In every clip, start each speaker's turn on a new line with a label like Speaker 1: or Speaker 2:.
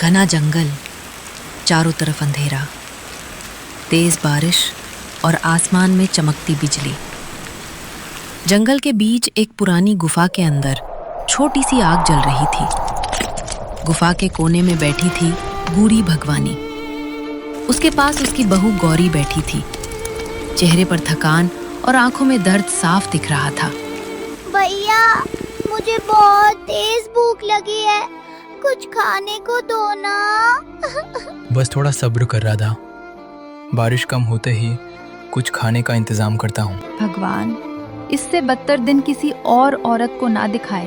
Speaker 1: घना जंगल, चारों तरफ अंधेरा, तेज बारिश और आसमान में चमकती बिजली। जंगल के बीच एक पुरानी गुफा के अंदर छोटी सी आग जल रही थी। गुफा के कोने में बैठी थी बूढ़ी भगवानी। उसके पास उसकी बहू गौरी बैठी थी। चेहरे पर थकान और आंखों में दर्द साफ दिख रहा था।
Speaker 2: भैया, मुझे बहुत तेज भूख लगी है, कुछ खाने को दो ना।
Speaker 3: बस थोड़ा सब्र कर राधा, बारिश कम होते ही कुछ खाने का इंतजाम करता हूँ।
Speaker 4: भगवान, इससे बदतर दिन किसी और औरत को ना दिखाए।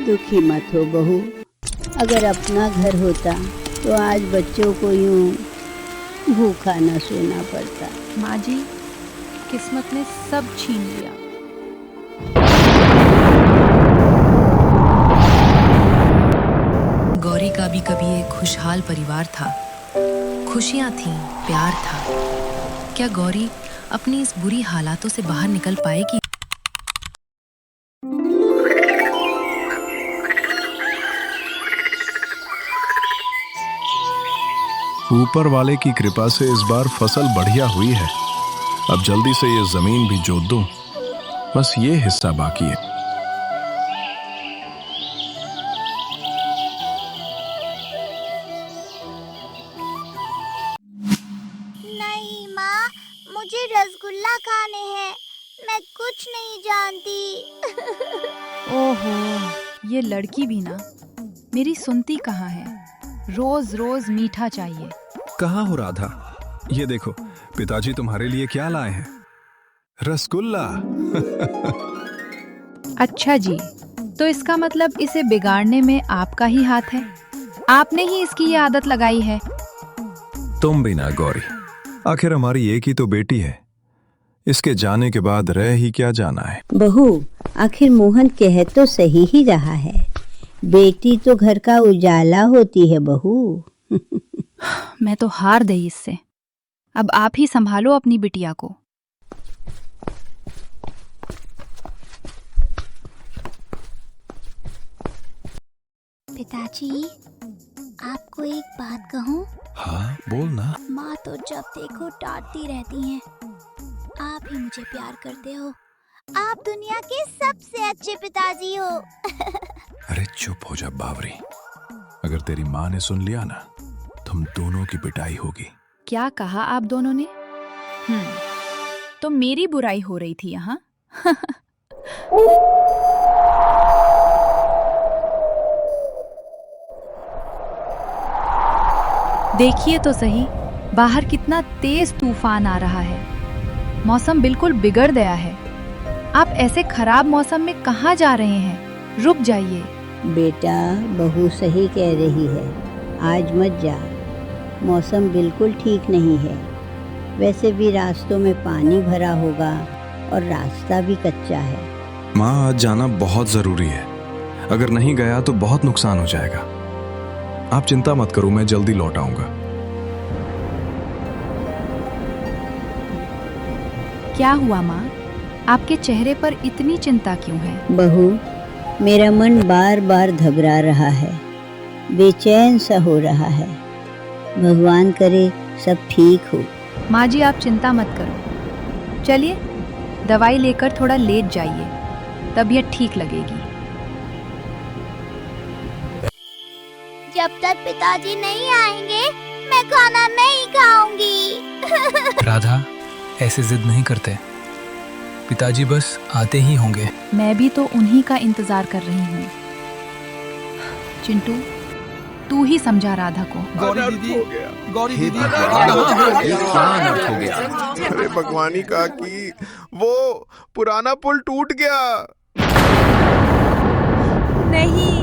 Speaker 5: दुखी मत हो बहू, अगर अपना घर होता तो आज बच्चों को यूं भूखा न सोना पड़ता।
Speaker 4: माँ जी, किस्मत ने सब छीन लिया।
Speaker 1: गौरी का भी कभी एक खुशहाल परिवार था। खुशियां थीं, प्यार था। क्या गौरी अपनी इस बुरी हालातों से बाहर निकल पाएगी?
Speaker 6: ऊपर वाले की कृपा से इस बार फसल बढ़िया हुई है। अब जल्दी से ये जमीन भी जोत दूं, बस ये हिस्सा बाकी है।
Speaker 2: नहीं माँ, मुझे रसगुल्ला खाने हैं, मैं कुछ नहीं जानती।
Speaker 4: ओहो, ये लड़की भी ना मेरी सुनती कहाँ है। रोज रोज मीठा चाहिए।
Speaker 6: कहाँ हो राधा? ये देखो, पिताजी तुम्हारे लिए क्या लाए हैं, रसगुल्ला।
Speaker 4: अच्छा जी, तो इसका मतलब इसे बिगाड़ने में आपका ही हाथ है। आपने ही इसकी ये आदत लगाई है।
Speaker 6: तुम भी ना गौरी, आखिर हमारी एक ही तो बेटी है। इसके जाने के बाद रह ही क्या जाना है।
Speaker 5: बहू, आखिर मोहन कह तो सही ही रहा है, बेटी तो घर का उजाला होती है बहू।
Speaker 4: मैं तो हार गई इससे। अब आप ही संभालो अपनी बिटिया को।
Speaker 2: पिताजी, आपको एक बात कहूँ?
Speaker 6: हाँ बोल ना।
Speaker 2: माँ तो जब देखो डांटती रहती हैं। आप ही मुझे प्यार करते हो, आप दुनिया के सबसे अच्छे पिताजी हो।
Speaker 6: अरे चुप हो जा बावरी, अगर तेरी माँ ने सुन लिया ना, तुम दोनों की पिटाई होगी।
Speaker 4: क्या कहा आप दोनों ने? तो मेरी बुराई हो रही थी यहाँ। देखिए तो सही, बाहर कितना तेज तूफान आ रहा है। मौसम बिल्कुल बिगड़ गया है। आप ऐसे खराब मौसम में कहाँ जा रहे हैं? रुक जाइए।
Speaker 5: बेटा, बहू सही कह रही है, आज मत जा। मौसम बिल्कुल ठीक नहीं है। वैसे भी रास्तों में पानी भरा होगा और रास्ता भी कच्चा है।
Speaker 6: माँ, आज जाना बहुत जरूरी है। अगर नहीं गया तो बहुत नुकसान हो जाएगा। आप चिंता मत करो, मैं जल्दी लौट आऊंगा।
Speaker 4: क्या हुआ माँ? आपके चेहरे पर इतनी चिंता क्यों है?
Speaker 5: बहू, मेरा मन बार बार घबरा रहा है, बेचैन सा हो रहा है। भगवान करे सब ठीक हो।
Speaker 4: माँ जी, आप चिंता मत करो। चलिए, दवाई लेकर थोड़ा लेट जाइए, तबीयत ठीक लगेगी।
Speaker 2: जब तक पिताजी नहीं आएंगे, मैं खाना नहीं खाऊंगी।
Speaker 3: राधा, ऐसे जिद नहीं करते, पिताजी बस आते ही होंगे।
Speaker 4: मैं भी तो उन्हीं का इंतजार कर रही हूँ। चिंटू, तू ही समझा राधा को।
Speaker 7: गौरी दीदी, गौरी दीदी,
Speaker 8: अरे भगवानी का कि वो पुराना पुल टूट गया।
Speaker 4: नहीं,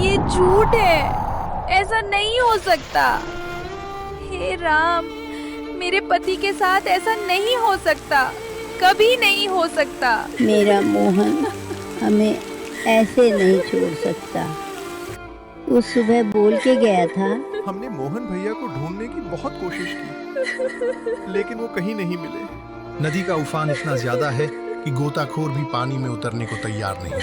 Speaker 4: ये झूठ है, ऐसा नहीं हो सकता। हे राम, मेरे पति के साथ ऐसा नहीं हो सकता, कभी नहीं हो सकता।
Speaker 5: मेरा मोहन हमें ऐसे नहीं छोड़ सकता। वो सुबह बोल के गया था।
Speaker 8: हमने मोहन भैया को ढूंढने की बहुत कोशिश की, लेकिन वो कहीं नहीं मिले।
Speaker 7: नदी का उफान इतना ज्यादा है
Speaker 9: कि गोताखोर भी पानी में उतरने को तैयार नहीं।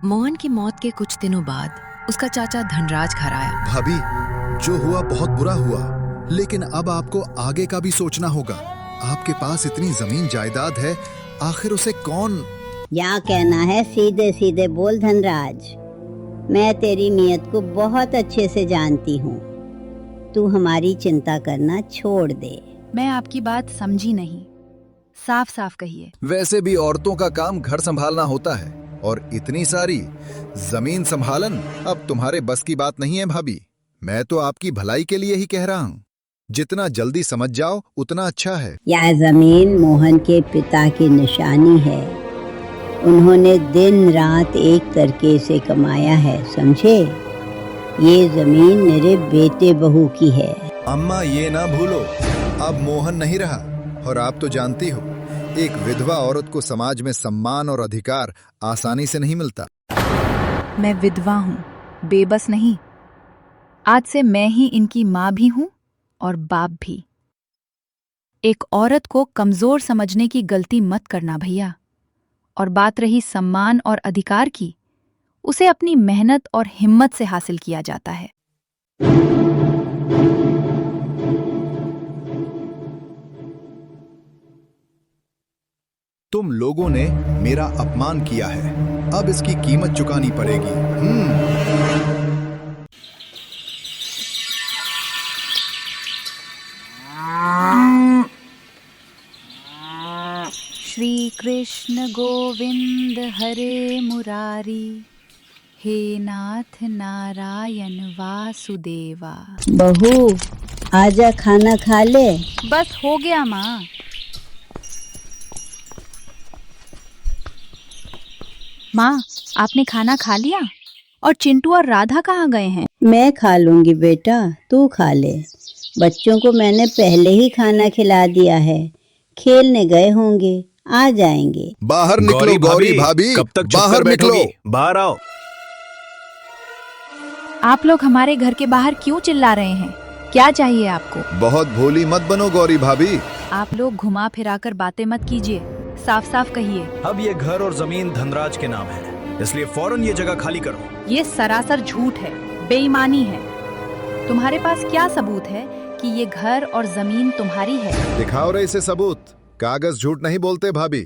Speaker 1: मोहन की मौत के कुछ दिनों बाद उसका चाचा धनराज घर आया।
Speaker 10: भाभी, जो हुआ बहुत बुरा हुआ, लेकिन अब आपको आगे का भी सोचना होगा। आपके पास इतनी जमीन जायदाद है, आखिर उसे कौन?
Speaker 5: क्या कहना है सीधे सीधे बोल धनराज। मैं तेरी नीयत को बहुत अच्छे से जानती हूँ। तू हमारी चिंता करना छोड़ दे।
Speaker 4: मैं आपकी बात समझी नहीं, साफ साफ कहिए।
Speaker 10: वैसे भी औरतों का काम घर संभालना होता है, और इतनी सारी जमीन संभालन अब तुम्हारे बस की बात नहीं है भाभी। मैं तो आपकी भलाई के लिए ही कह रहा हूँ। जितना जल्दी समझ जाओ उतना अच्छा है।
Speaker 5: यह जमीन मोहन के पिता की निशानी है। उन्होंने दिन रात एक करके इसे कमाया है, समझे? ये जमीन मेरे बेटे बहू की है।
Speaker 10: अम्मा, ये ना भूलो, अब मोहन नहीं रहा। और आप तो जानती हो, एक विधवा औरत को समाज में सम्मान और अधिकार आसानी से नहीं मिलता।
Speaker 4: मैं विधवा हूँ, बेबस नहीं। आज से मैं ही इनकी माँ भी हूँ और बाप भी। एक औरत को कमजोर समझने की गलती मत करना भैया। और बात रही सम्मान और अधिकार की, उसे अपनी मेहनत और हिम्मत से हासिल किया जाता है।
Speaker 10: तुम लोगों ने मेरा अपमान किया है, अब इसकी कीमत चुकानी पड़ेगी।
Speaker 4: श्री कृष्ण गोविंद हरे मुरारी, हे नाथ नारायण वासुदेवा।
Speaker 5: बहू, आजा खाना खा ले।
Speaker 4: बस हो गया माँ। माँ, आपने खाना खा लिया? और चिंटू और राधा कहाँ गए हैं?
Speaker 5: मैं खा लूंगी बेटा, तू खा ले। बच्चों को मैंने पहले ही खाना खिला दिया है, खेलने गए होंगे, आ जाएंगे।
Speaker 10: बाहर निकलो गौरी भाभी,
Speaker 6: कब तक
Speaker 10: बाहर निकलो।
Speaker 6: बाहर आओ।
Speaker 4: आप लोग हमारे घर के बाहर क्यों चिल्ला रहे हैं? क्या चाहिए आपको?
Speaker 10: बहुत भोली मत बनो गौरी भाभी।
Speaker 4: आप लोग घुमा फिराकर बातें मत कीजिए, साफ साफ कहिए।
Speaker 6: अब ये घर और जमीन धनराज के नाम है, इसलिए फौरन ये जगह खाली करो।
Speaker 4: ये सरासर झूठ है, बेईमानी है। तुम्हारे पास क्या सबूत है कि ये घर और जमीन तुम्हारी है?
Speaker 10: दिखाओ रे इसे सबूत। कागज झूठ नहीं बोलते भाभी।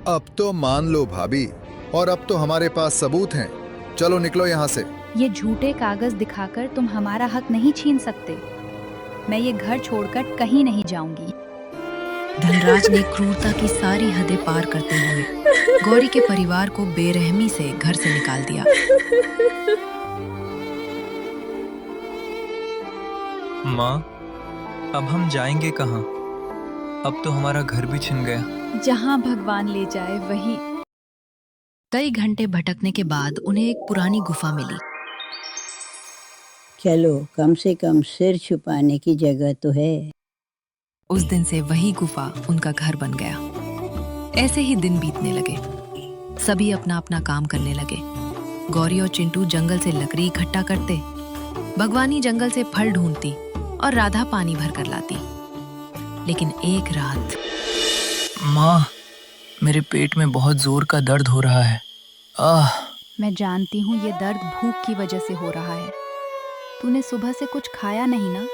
Speaker 10: अब तो मान लो भाभी, और अब तो हमारे पास सबूत हैं। चलो निकलो यहाँ से।
Speaker 4: ये झूठे कागज दिखाकर तुम हमारा हक नहीं छीन सकते। मैं ये घर छोड़कर कहीं नहीं जाऊंगी।
Speaker 1: धनराज ने क्रूरता की सारी हदें पार करते हुए गौरी के परिवार को बेरहमी से घर से निकाल दिया।
Speaker 3: माँ, अब हम जाएंगे कहाँ? अब तो हमारा घर भी छिन गया।
Speaker 4: जहाँ भगवान ले जाए वही।
Speaker 1: कई घंटे भटकने के बाद उन्हें एक पुरानी गुफा मिली।
Speaker 5: चलो, कम से कम सिर छुपाने की जगह तो है।
Speaker 1: उस दिन से वही गुफा उनका घर बन गया। ऐसे ही दिन बीतने लगे। सभी अपना अपना काम करने लगे। गौरी और चिंटू जंगल से लकड़ी इकट्ठा करते, भगवानी जंगल से फल ढूंढती और राधा पानी भर कर लाती। लेकिन एक रात,
Speaker 3: माँ, मेरे पेट में बहुत जोर का दर्द हो रहा है।
Speaker 4: मैं जानती हूँ ये दर्द भूख की वजह से हो रहा है। तूने सुबह से कुछ खाया नहीं ना?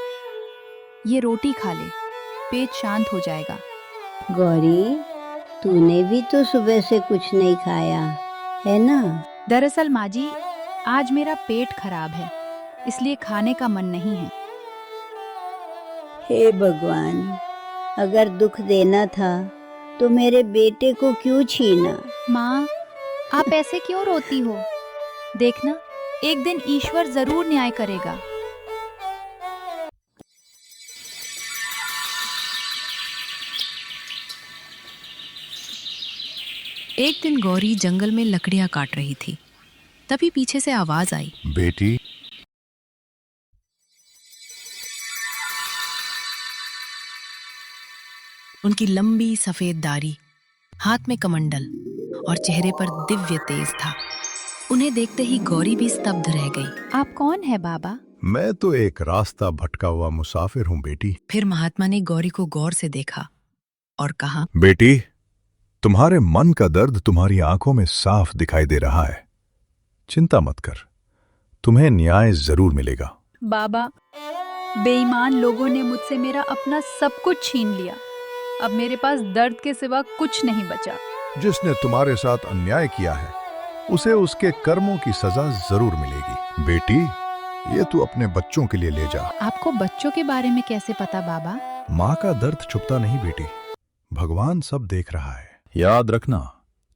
Speaker 4: ये रोटी खा ले, पेट शांत हो जाएगा।
Speaker 5: गौरी, तूने भी तो सुबह से कुछ नहीं खाया है ना?
Speaker 4: दरअसल माँ जी, आज मेरा पेट खराब है, इसलिए खाने का मन नहीं है।
Speaker 5: हे भगवान, अगर दुख देना था तो मेरे बेटे को क्यों छीना?
Speaker 4: माँ, आप ऐसे क्यों रोती हो? देखना, एक दिन ईश्वर जरूर न्याय करेगा।
Speaker 1: एक दिन गौरी जंगल में लकड़ियां काट रही थी। तभी पीछे से आवाज आई,
Speaker 6: बेटी।
Speaker 1: उनकी लंबी सफेद दाढ़ी, हाथ में कमंडल और चेहरे पर दिव्य तेज था। उन्हें देखते ही गौरी भी स्तब्ध रह गई।
Speaker 4: आप कौन है बाबा?
Speaker 6: मैं तो एक रास्ता भटका हुआ मुसाफिर हूँ बेटी।
Speaker 1: फिर महात्मा ने गौरी को गौर से देखा और कहा,
Speaker 6: बेटी, तुम्हारे मन का दर्द तुम्हारी आंखों में साफ दिखाई दे रहा है। चिंता मत कर, तुम्हें न्याय जरूर मिलेगा।
Speaker 4: बाबा, बेईमान लोगों ने मुझसे मेरा अपना सब कुछ छीन लिया। अब मेरे पास दर्द के सिवा कुछ नहीं बचा।
Speaker 6: जिसने तुम्हारे साथ अन्याय किया है उसे उसके कर्मों की सजा जरूर मिलेगी। बेटी, ये तू अपने बच्चों के लिए ले जा।
Speaker 4: आपको बच्चों के बारे में कैसे पता बाबा?
Speaker 6: माँ का दर्द छुपता नहीं बेटी, भगवान सब देख रहा है। याद रखना,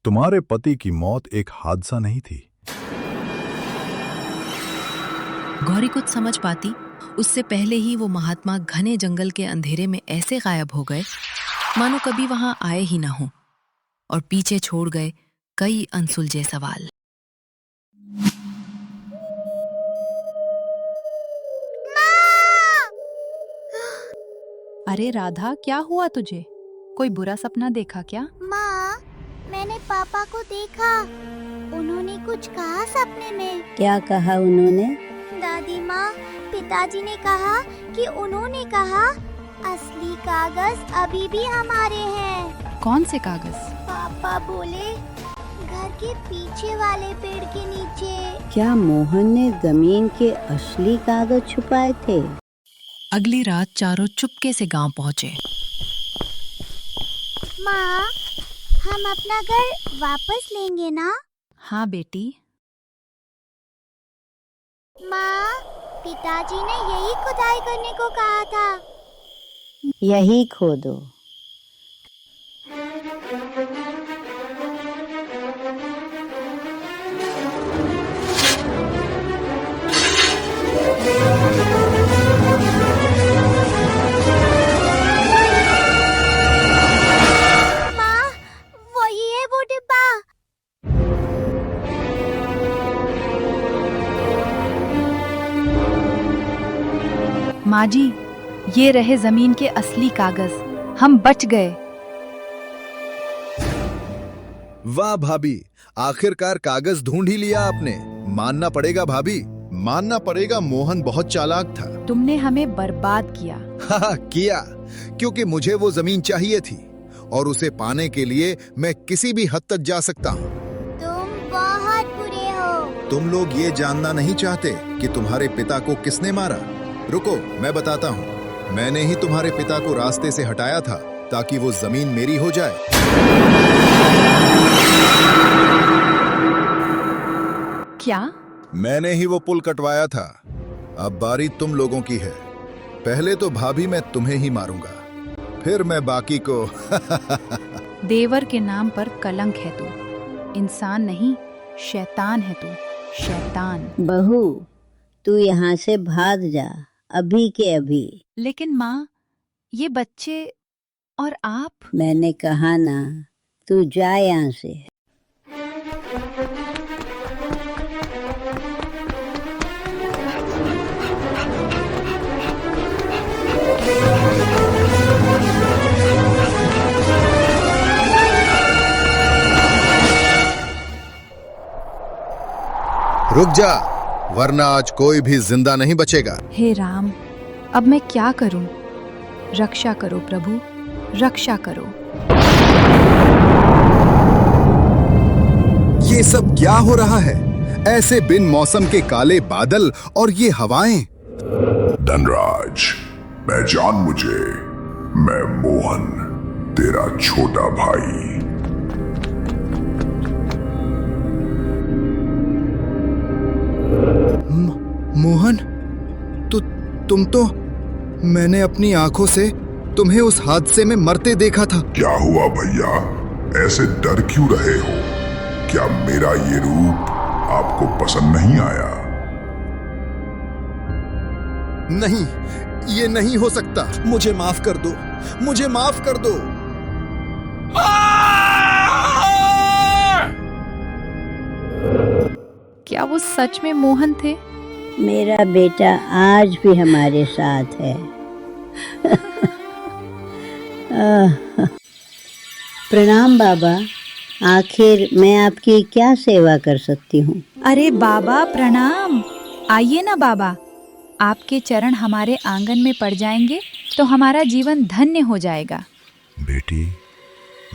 Speaker 6: तुम्हारे पति की मौत एक हादसा नहीं थी।
Speaker 1: गौरी कुछ समझ पाती उससे पहले ही वो महात्मा घने जंगल के अंधेरे में ऐसे गायब हो गए मानो कभी वहां आए ही ना हो, और पीछे छोड़ गए कई अनसुलझे सवाल।
Speaker 4: अरे राधा, क्या हुआ तुझे? कोई बुरा सपना देखा क्या?
Speaker 2: माँ, मैंने पापा को देखा। उन्होंने कुछ कहा सपने में।
Speaker 5: क्या कहा उन्होंने?
Speaker 2: दादी माँ, पिताजी ने कहा कि उन्होंने कहा असली कागज अभी भी हमारे हैं।
Speaker 4: कौन से कागज?
Speaker 2: पापा बोले घर के पीछे वाले पेड़ के नीचे।
Speaker 5: क्या मोहन ने जमीन के असली कागज छुपाए थे?
Speaker 1: अगली रात चारों चुपके से गांव पहुंचे।
Speaker 2: माँ, हम अपना घर वापस लेंगे ना?
Speaker 4: हाँ बेटी।
Speaker 2: माँ, पिताजी ने यही खुदाई करने को कहा था।
Speaker 5: यही खोदो।
Speaker 2: माँ, वही है वो डिब्बा।
Speaker 4: माँ जी, ये रहे जमीन के असली कागज। हम बच गए।
Speaker 10: वाह भाभी, आखिरकार कागज ढूंढ ही लिया आपने। मानना पड़ेगा भाभी, मानना पड़ेगा, मोहन बहुत चालाक था।
Speaker 4: तुमने हमें बर्बाद किया।
Speaker 10: हाँ, किया, क्योंकि मुझे वो जमीन चाहिए थी और उसे पाने के लिए मैं किसी भी हद तक जा सकता हूँ।
Speaker 2: तुम बहुत बुरे हो।
Speaker 10: तुम लोग ये जानना नहीं चाहते कि तुम्हारे पिता को किसने मारा? रुको, मैं बताता हूँ। मैंने ही तुम्हारे पिता को रास्ते से हटाया था ताकि वो जमीन मेरी हो जाए।
Speaker 4: क्या?
Speaker 10: मैंने ही वो पुल कटवाया था। अब बारी तुम लोगों की है। पहले तो भाभी मैं तुम्हें ही मारूंगा, फिर मैं बाकी को।
Speaker 4: देवर के नाम पर कलंक है तू। इंसान नहीं, शैतान है तू, शैतान।
Speaker 5: बहू, तू यहाँ से भाग जा, अभी के अभी।
Speaker 4: लेकिन माँ, ये बच्चे और आप।
Speaker 5: मैंने कहा ना, तू जा यहाँ से।
Speaker 10: रुक जा, वरना आज कोई भी जिंदा नहीं बचेगा।
Speaker 4: हे राम, अब मैं क्या करूं? रक्षा करो प्रभु, रक्षा करो।
Speaker 10: ये सब क्या हो रहा है? ऐसे बिन मौसम के काले बादल और ये हवाएं।
Speaker 11: धनराज, पहचान मुझे। मैं मोहन, तेरा छोटा भाई।
Speaker 10: मोहन, तुम तो मैंने अपनी आंखों से तुम्हें उस हादसे में मरते देखा था।
Speaker 11: क्या हुआ भैया, ऐसे डर क्यों रहे हो? क्या मेरा ये रूप आपको पसंद नहीं आया?
Speaker 10: नहीं, ये नहीं हो सकता। मुझे माफ कर दो, मुझे माफ कर दो।
Speaker 4: क्या वो सच में मोहन थे?
Speaker 5: मेरा बेटा आज भी हमारे साथ है। प्रणाम बाबा। आखिर मैं आपकी क्या सेवा कर सकती हूँ?
Speaker 4: अरे बाबा प्रणाम। आइए ना बाबा, आपके चरण हमारे आंगन में पड़ जाएंगे तो हमारा जीवन धन्य हो जाएगा।
Speaker 9: बेटी,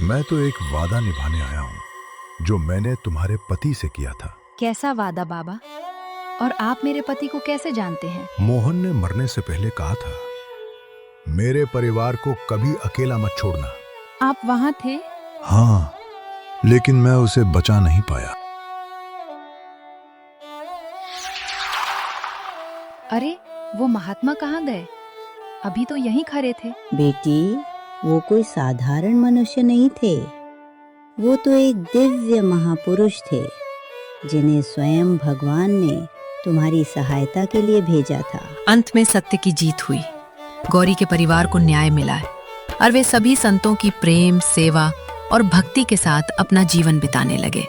Speaker 9: मैं तो एक वादा निभाने आया हूँ जो मैंने तुम्हारे पति से किया था।
Speaker 4: कैसा वादा बाबा? और आप मेरे पति को कैसे जानते हैं?
Speaker 9: मोहन ने मरने से पहले कहा था, मेरे परिवार को कभी अकेला मत छोड़ना।
Speaker 4: आप वहाँ थे?
Speaker 9: हाँ, लेकिन मैं उसे बचा नहीं पाया।
Speaker 4: अरे वो महात्मा कहाँ गए? अभी तो यहीं खड़े थे।
Speaker 5: बेटी, वो कोई साधारण मनुष्य नहीं थे। वो तो एक दिव्य महापुरुष थे जिन्हें स्वयं भगवान ने तुम्हारी सहायता के लिए भेजा था।
Speaker 1: अंत में सत्य की जीत हुई। गौरी के परिवार को न्याय मिला है और वे सभी संतों की प्रेम, सेवा और भक्ति के साथ अपना जीवन बिताने लगे।